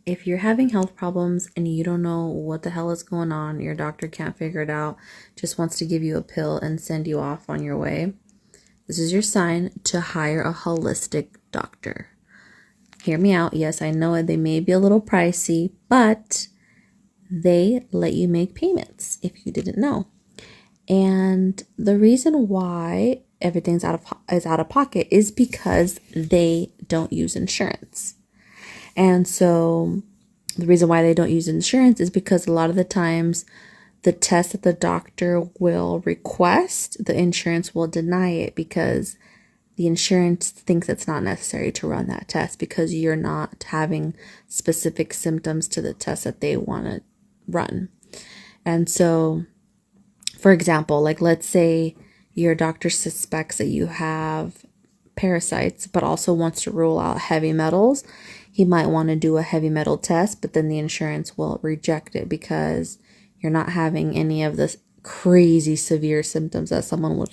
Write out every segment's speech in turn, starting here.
If you're having health problems and you don't know what the hell is going on, your doctor can't figure it out, just wants to give you a pill and send you off on your way, this is your sign to hire a holistic doctor. Hear me out. Yes, I know they may be a little pricey, but they let you make payments if you didn't know. And the reason why everything's out of pocket is because they don't use insurance. And so the reason why they don't use insurance is because a lot of the times the test that the doctor will request, the insurance will deny it because the insurance thinks it's not necessary to run that test because you're not having specific symptoms to the test that they want to run. And so, for example, like let's say your doctor suspects that you have parasites, but also wants to rule out heavy metals. He might want to do a heavy metal test, but then the insurance will reject it because you're not having any of the crazy severe symptoms that someone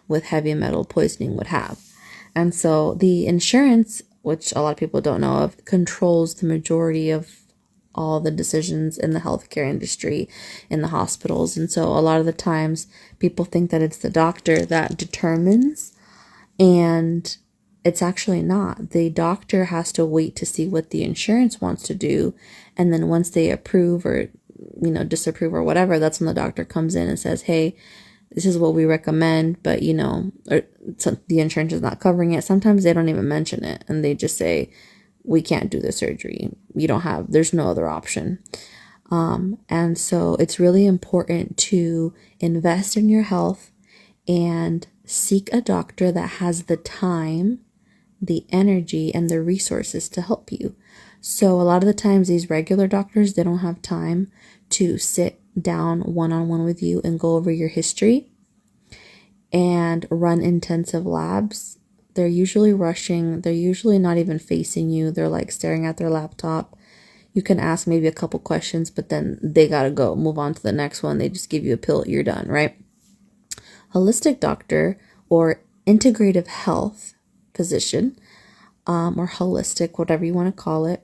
with heavy metal poisoning would have. And so the insurance, which a lot of people don't know of, controls the majority of all the decisions in the healthcare industry, in the hospitals. And so a lot of the times people think that it's the doctor that determines, and it's actually not. The doctor has to wait to see what the insurance wants to do. And then once they approve or, disapprove or whatever, that's when the doctor comes in and says, hey, this is what we recommend, but, or the insurance is not covering it. Sometimes they don't even mention it and they just say, we can't do the surgery. There's no other option. And so it's really important to invest in your health and seek a doctor that has the time, the energy, and the resources to help you. So a lot of the times these regular doctors, they don't have time to sit down one-on-one with you and go over your history and run intensive labs. They're usually rushing. They're usually not even facing you. They're like staring at their laptop. You can ask maybe a couple questions, but then they gotta go, move on to the next one. They just give you a pill, you're done, right? Holistic doctor or integrative health physician, or holistic, whatever you want to call it,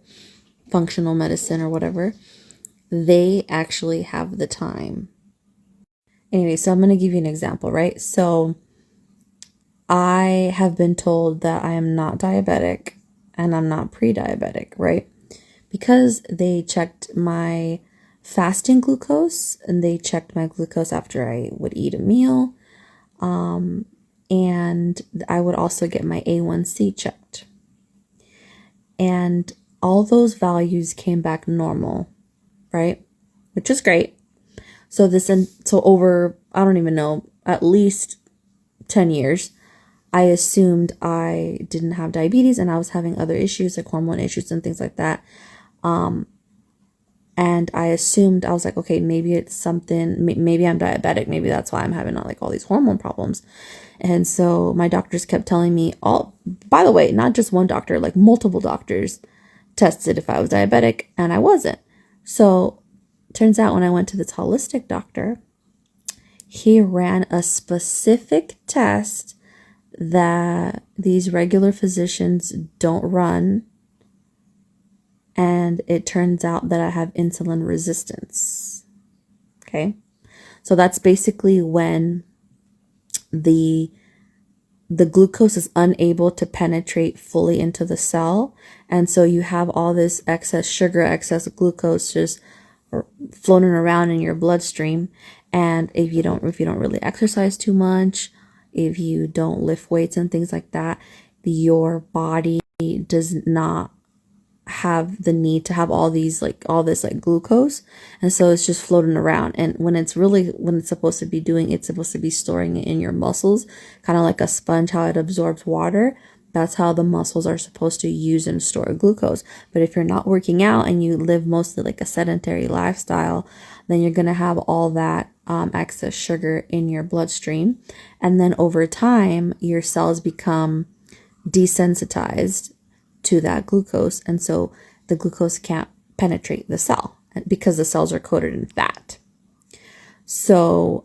functional medicine or whatever, they actually have the time. Anyway, so I'm going to give you an example, right? So I have been told that I am not diabetic and I'm not pre-diabetic, right? Because they checked my fasting glucose and they checked my glucose after I would eat a meal. And I would also get my A1C checked. And all those values came back normal, right? Which is great. So over, I don't even know, at least 10 years, I assumed I didn't have diabetes and I was having other issues like hormone issues and things like that. And I assumed, I was like, okay, maybe it's something, maybe I'm diabetic. Maybe that's why I'm having all these hormone problems. And so my doctors kept telling me by the way, not just one doctor, like multiple doctors tested if I was diabetic and I wasn't. So turns out when I went to this holistic doctor, he ran a specific test that these regular physicians don't run. And it turns out that I have insulin resistance. Okay. So that's basically when the glucose is unable to penetrate fully into the cell. And so you have all this excess sugar, excess glucose just floating around in your bloodstream. And if you don't really exercise too much, if you don't lift weights and things like that, your body does not have the need to have all this glucose, and so it's just floating around. And when it's supposed to be doing, it's supposed to be storing it in your muscles, kind of like a sponge, how it absorbs water. That's how the muscles are supposed to use and store glucose. But if you're not working out and you live mostly like a sedentary lifestyle, then you're gonna have all that excess sugar in your bloodstream, and then over time your cells become desensitized to that glucose, and so the glucose can't penetrate the cell because the cells are coated in fat. So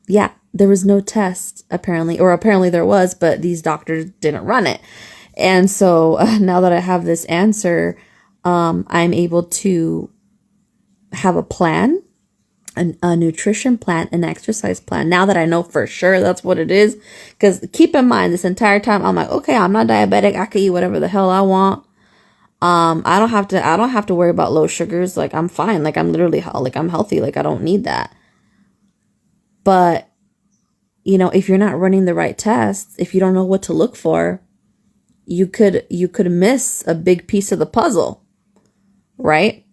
yeah, there was no test apparently there was, but these doctors didn't run it. And so now that I have this answer, I'm able to have a plan, a nutrition plan, an exercise plan. Now that I know for sure that's what it is, because keep in mind, this entire time I'm like, okay, I'm not diabetic. I can eat whatever the hell I want. I don't have to worry about low sugars. Like, I'm fine. Like, I'm literally, like, I'm healthy. Like, I don't need that. But, you know, if you're not running the right tests, if you don't know what to look for, you could miss a big piece of the puzzle, right?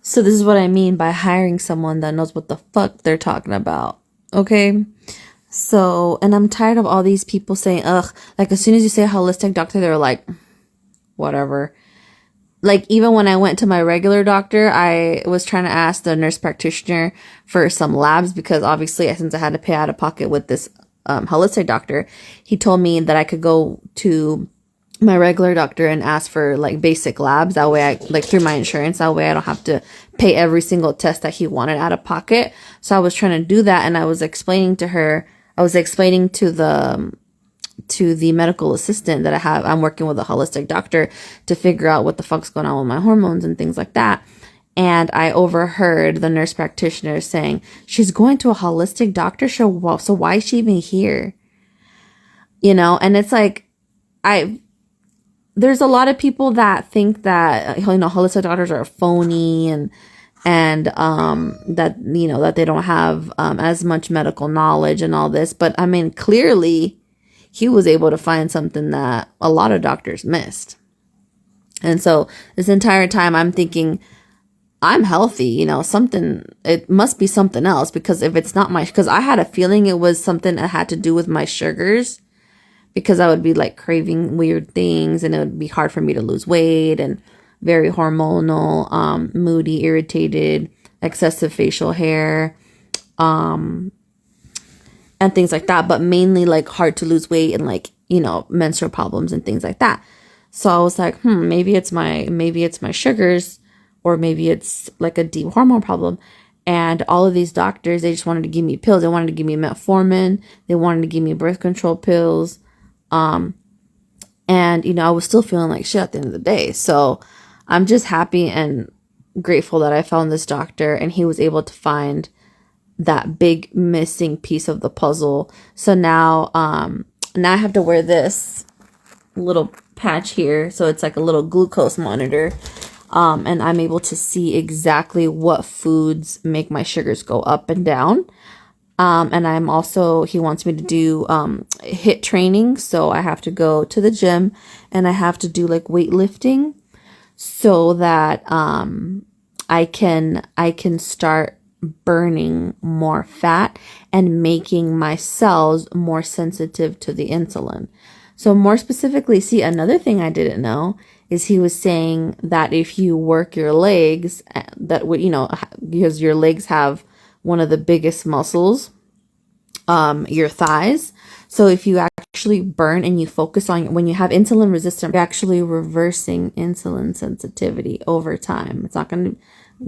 So this is what I mean by hiring someone that knows what the fuck they're talking about. Okay? So, and I'm tired of all these people saying, ugh, like, as soon as you say a holistic doctor, they're like, whatever. Like, even when I went to my regular doctor, I was trying to ask the nurse practitioner for some labs, because obviously, since I had to pay out of pocket with this holistic doctor, he told me that I could go to my regular doctor and ask for like basic labs. That way I, like, through my insurance, that way I don't have to pay every single test that he wanted out of pocket. So I was trying to do that, and I was explaining to the medical assistant that I'm working with a holistic doctor to figure out what the fuck's going on with my hormones and things like that. And I overheard the nurse practitioner saying, she's going to a holistic doctor, so why is she even here? You know, and it's like, there's a lot of people that think that, you know, holistic doctors are phony, and that, you know, that they don't have as much medical knowledge and all this. But I mean, clearly he was able to find something that a lot of doctors missed. And so this entire time I'm thinking, I'm healthy, you know, it must be something else, because if it's not because I had a feeling it was something that had to do with my sugars, because I would be like craving weird things, and it would be hard for me to lose weight, and very hormonal, moody, irritated, excessive facial hair, and things like that, but mainly like hard to lose weight, and like, you know, menstrual problems and things like that. So I was like, maybe it's my sugars, or maybe it's like a deep hormone problem. And all of these doctors, they just wanted to give me pills. They wanted to give me metformin. They wanted to give me birth control pills. And, you know, I was still feeling like shit at the end of the day. So I'm just happy and grateful that I found this doctor, and he was able to find that big missing piece of the puzzle. So now I have to wear this little patch here. So it's like a little glucose monitor. And I'm able to see exactly what foods make my sugars go up and down. And he wants me to do HIIT training. So I have to go to the gym, and I have to do like weightlifting, so that I can start burning more fat and making my cells more sensitive to the insulin. So more specifically, see, another thing I didn't know is he was saying that if you work your legs, that would, you know, because your legs have one of the biggest muscles, your thighs. So if you actually burn and you focus on, when you have insulin resistance, you're actually reversing insulin sensitivity over time. It's not going to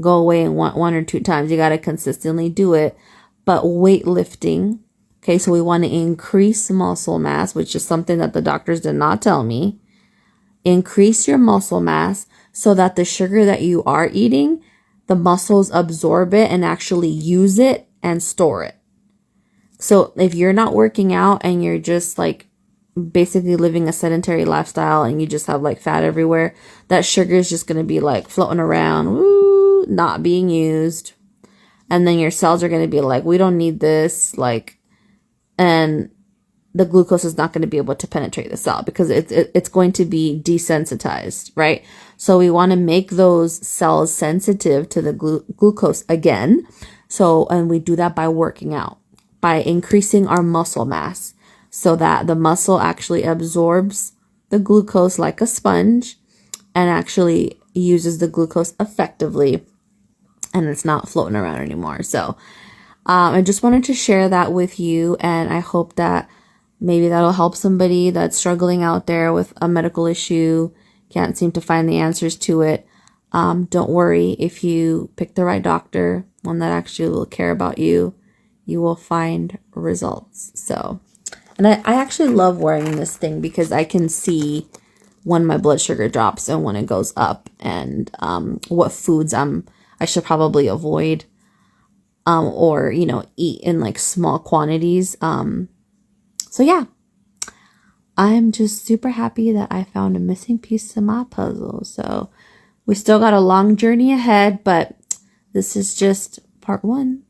go away in one or two times. You got to consistently do it. But weightlifting, okay, so we want to increase muscle mass, which is something that the doctors did not tell me. Increase your muscle mass so that the sugar that you are eating, the muscles absorb it and actually use it and store it. So if you're not working out and you're just like basically living a sedentary lifestyle, and you just have like fat everywhere, that sugar is just going to be like floating around, woo, not being used. And then your cells are going to be like, we don't need this, like, and the glucose is not going to be able to penetrate the cell, because it's going to be desensitized, right? So we want to make those cells sensitive to the glucose again. So, and we do that by working out, by increasing our muscle mass, so that the muscle actually absorbs the glucose like a sponge and actually uses the glucose effectively, and it's not floating around anymore. So I just wanted to share that with you, and I hope that maybe that'll help somebody that's struggling out there with a medical issue, can't seem to find the answers to it. Don't worry, if you pick the right doctor, one that actually will care about you, you will find results. So, and I actually love wearing this thing, because I can see when my blood sugar drops and when it goes up, and what foods I should probably avoid, or eat in like small quantities. So yeah, I'm just super happy that I found a missing piece to my puzzle. So we still got a long journey ahead, but this is just part one.